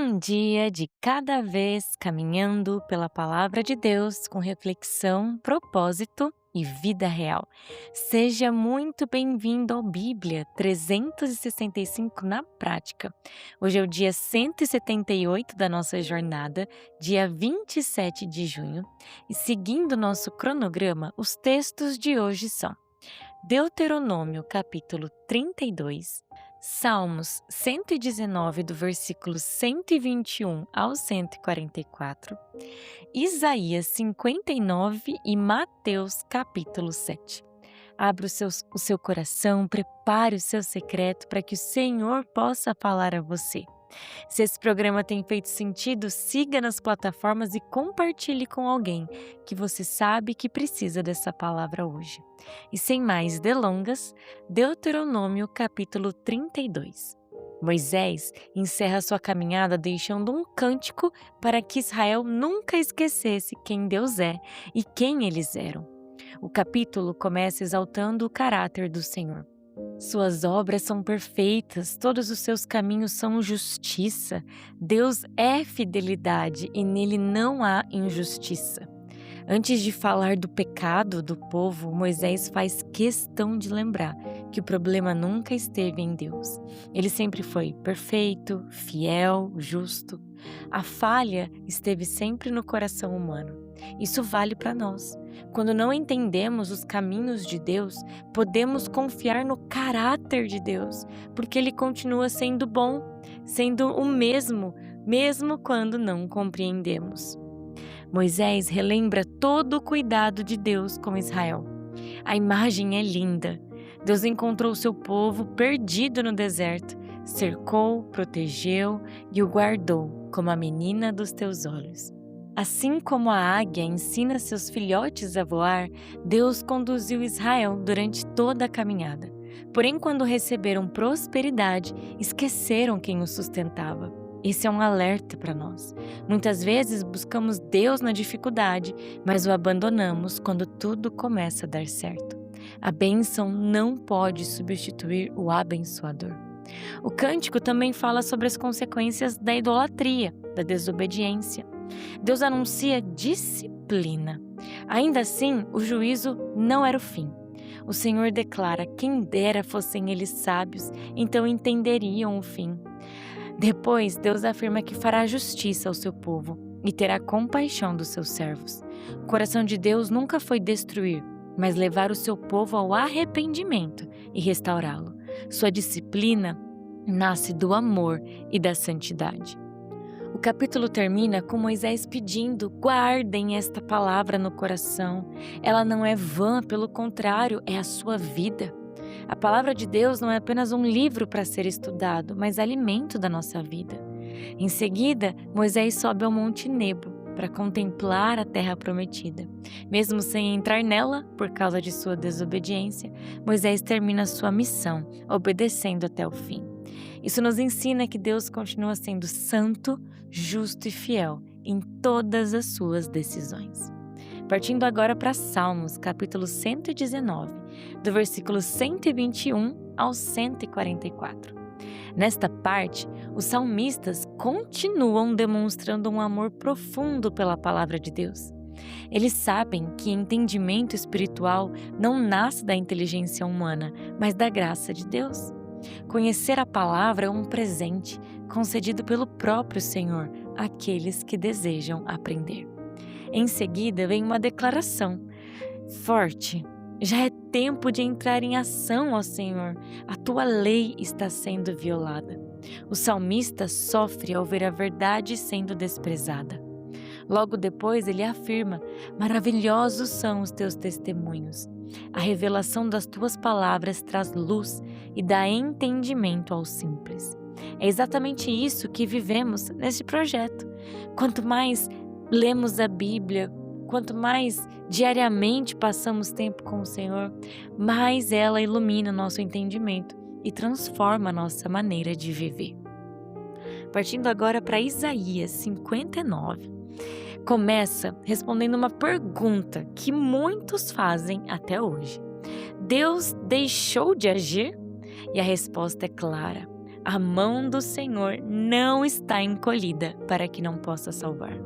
Um dia de cada vez caminhando pela palavra de Deus com reflexão, propósito e vida real. Seja muito bem-vindo ao Bíblia 365 na prática. Hoje é o dia 178 da nossa jornada, dia 27 de junho, e seguindo nosso cronograma, os textos de hoje são Deuteronômio capítulo 32, Salmos 119 do versículo 121 ao 144, Isaías 59 e Mateus capítulo 7. Abra o seu coração, prepare o seu secreto para que o Senhor possa falar a você. Se esse programa tem feito sentido, siga nas plataformas e compartilhe com alguém que você sabe que precisa dessa palavra hoje. E sem mais delongas, Deuteronômio capítulo 32. Moisés encerra sua caminhada deixando um cântico para que Israel nunca esquecesse quem Deus é e quem eles eram. O capítulo começa exaltando o caráter do Senhor. Suas obras são perfeitas, todos os seus caminhos são justiça. Deus é fidelidade e nele não há injustiça. Antes de falar do pecado do povo, Moisés faz questão de lembrar que o problema nunca esteve em Deus. Ele sempre foi perfeito, fiel, justo. A falha esteve sempre no coração humano. Isso vale para nós. Quando não entendemos os caminhos de Deus, podemos confiar no caráter de Deus, porque Ele continua sendo bom, sendo o mesmo quando não compreendemos. Moisés relembra todo o cuidado de Deus com Israel. A imagem é linda. Deus encontrou seu povo perdido no deserto, cercou, protegeu e o guardou como a menina dos teus olhos. Assim como a águia ensina seus filhotes a voar, Deus conduziu Israel durante toda a caminhada. Porém, quando receberam prosperidade, esqueceram quem os sustentava. Esse é um alerta para nós. Muitas vezes buscamos Deus na dificuldade, mas o abandonamos quando tudo começa a dar certo. A bênção não pode substituir o abençoador. O cântico também fala sobre as consequências da idolatria, da desobediência. Deus anuncia disciplina. Ainda assim, o juízo não era o fim. O Senhor declara: quem dera fossem eles sábios, então entenderiam o fim. Depois, Deus afirma que fará justiça ao seu povo e terá compaixão dos seus servos. O coração de Deus nunca foi destruir, mas levar o seu povo ao arrependimento e restaurá-lo. Sua disciplina nasce do amor e da santidade. O capítulo termina com Moisés pedindo: guardem esta palavra no coração. Ela não é vã, pelo contrário, é a sua vida. A palavra de Deus não é apenas um livro para ser estudado, mas alimento da nossa vida. Em seguida, Moisés sobe ao Monte Nebo para contemplar a terra prometida. Mesmo sem entrar nela, por causa de sua desobediência, Moisés termina sua missão, obedecendo até o fim. Isso nos ensina que Deus continua sendo santo, justo e fiel em todas as suas decisões. Partindo agora para Salmos, capítulo 119, do versículo 121 ao 144. Nesta parte, os salmistas continuam demonstrando um amor profundo pela palavra de Deus. Eles sabem que entendimento espiritual não nasce da inteligência humana, mas da graça de Deus. Conhecer a palavra é um presente concedido pelo próprio Senhor àqueles que desejam aprender. Em seguida vem uma declaração forte. Já é tempo de entrar em ação, ó Senhor. A tua lei está sendo violada. O salmista sofre ao ver a verdade sendo desprezada. Logo depois ele afirma: maravilhosos são os teus testemunhos. A revelação das tuas palavras traz luz e dá entendimento aos simples. É exatamente isso que vivemos neste projeto. Quanto mais lemos a Bíblia, quanto mais diariamente passamos tempo com o Senhor, mais ela ilumina o nosso entendimento e transforma a nossa maneira de viver. Partindo agora para Isaías 59. Começa respondendo uma pergunta que muitos fazem até hoje. Deus deixou de agir? E a resposta é clara. A mão do Senhor não está encolhida para que não possa salvar,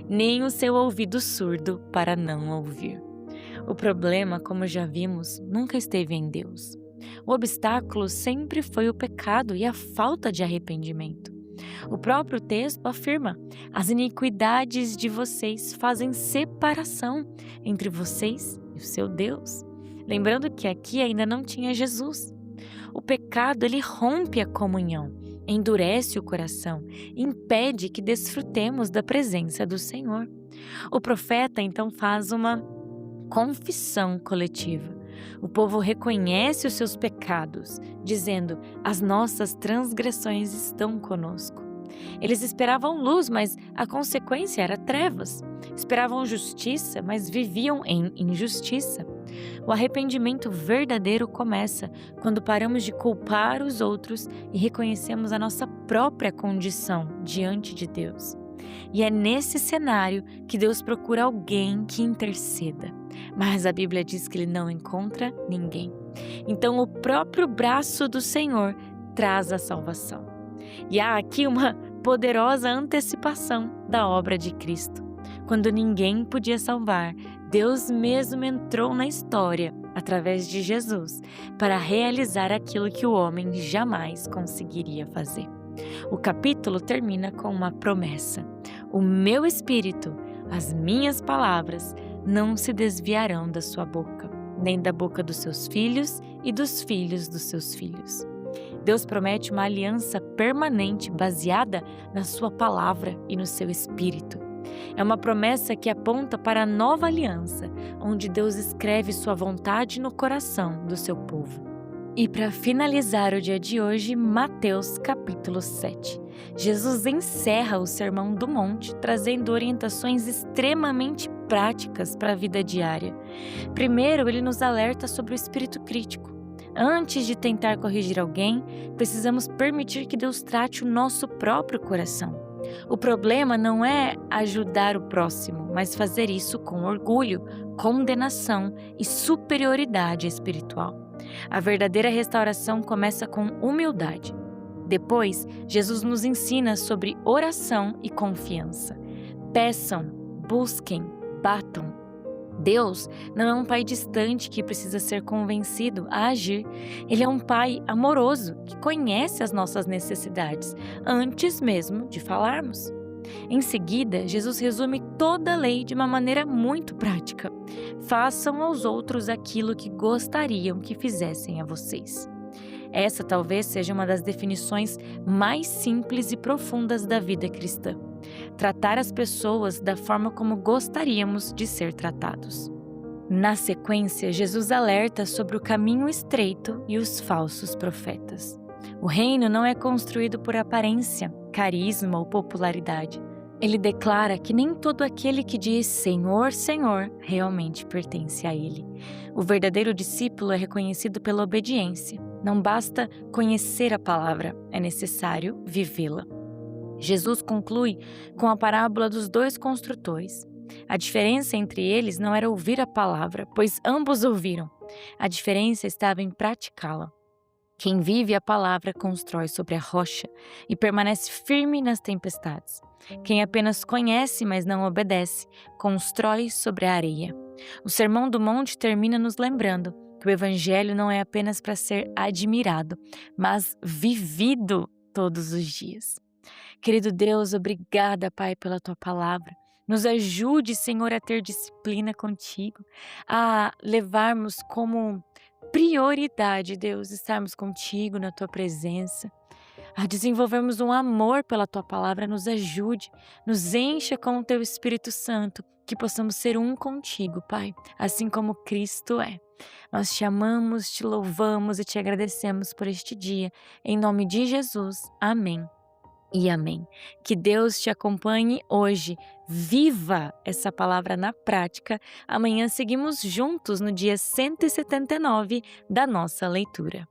nem o seu ouvido surdo para não ouvir. O problema, como já vimos, nunca esteve em Deus. O obstáculo sempre foi o pecado e a falta de arrependimento. O próprio texto afirma: as iniquidades de vocês fazem separação entre vocês e o seu Deus. Lembrando que aqui ainda não tinha Jesus. O pecado, ele rompe a comunhão, endurece o coração, impede que desfrutemos da presença do Senhor. O profeta então faz uma confissão coletiva. O povo reconhece os seus pecados, dizendo: as nossas transgressões estão conosco. Eles esperavam luz, mas a consequência era trevas. Esperavam justiça, mas viviam em injustiça. O arrependimento verdadeiro começa quando paramos de culpar os outros e reconhecemos a nossa própria condição diante de Deus. E é nesse cenário que Deus procura alguém que interceda. Mas a Bíblia diz que ele não encontra ninguém. Então o próprio braço do Senhor traz a salvação. E há aqui uma poderosa antecipação da obra de Cristo. Quando ninguém podia salvar, Deus mesmo entrou na história através de Jesus para realizar aquilo que o homem jamais conseguiria fazer. O capítulo termina com uma promessa: o meu espírito, as minhas palavras, não se desviarão da sua boca, nem da boca dos seus filhos e dos filhos dos seus filhos. Deus promete uma aliança permanente baseada na sua palavra e no seu espírito. É uma promessa que aponta para a nova aliança, onde Deus escreve sua vontade no coração do seu povo. E para finalizar o dia de hoje, Mateus capítulo 7. Jesus encerra o Sermão do Monte, trazendo orientações extremamente práticas para a vida diária. Primeiro, ele nos alerta sobre o espírito crítico. Antes de tentar corrigir alguém, precisamos permitir que Deus trate o nosso próprio coração. O problema não é ajudar o próximo, mas fazer isso com orgulho, condenação e superioridade espiritual. A verdadeira restauração começa com humildade. Depois, Jesus nos ensina sobre oração e confiança. Peçam, busquem, batam. Deus não é um pai distante que precisa ser convencido a agir. Ele é um pai amoroso que conhece as nossas necessidades antes mesmo de falarmos. Em seguida, Jesus resume toda a lei de uma maneira muito prática. Façam aos outros aquilo que gostariam que fizessem a vocês. Essa talvez seja uma das definições mais simples e profundas da vida cristã. Tratar as pessoas da forma como gostaríamos de ser tratados. Na sequência, Jesus alerta sobre o caminho estreito e os falsos profetas. O reino não é construído por aparência, carisma ou popularidade. Ele declara que nem todo aquele que diz Senhor, Senhor, realmente pertence a Ele. O verdadeiro discípulo é reconhecido pela obediência. Não basta conhecer a palavra, é necessário vivê-la. Jesus conclui com a parábola dos dois construtores. A diferença entre eles não era ouvir a palavra, pois ambos ouviram. A diferença estava em praticá-la. Quem vive a palavra constrói sobre a rocha e permanece firme nas tempestades. Quem apenas conhece, mas não obedece, constrói sobre a areia. O Sermão do Monte termina nos lembrando que o Evangelho não é apenas para ser admirado, mas vivido todos os dias. Querido Deus, obrigada, Pai, pela Tua palavra. Nos ajude, Senhor, a ter disciplina contigo, a levarmos como prioridade, Deus, estarmos contigo na Tua presença, a desenvolvermos um amor pela Tua palavra. Nos ajude, nos encha com o Teu Espírito Santo, que possamos ser um contigo, Pai, assim como Cristo é. Nós te amamos, te louvamos e te agradecemos por este dia. Em nome de Jesus, amém e amém. Que Deus te acompanhe hoje. Viva essa palavra na prática. Amanhã seguimos juntos no dia 179 da nossa leitura.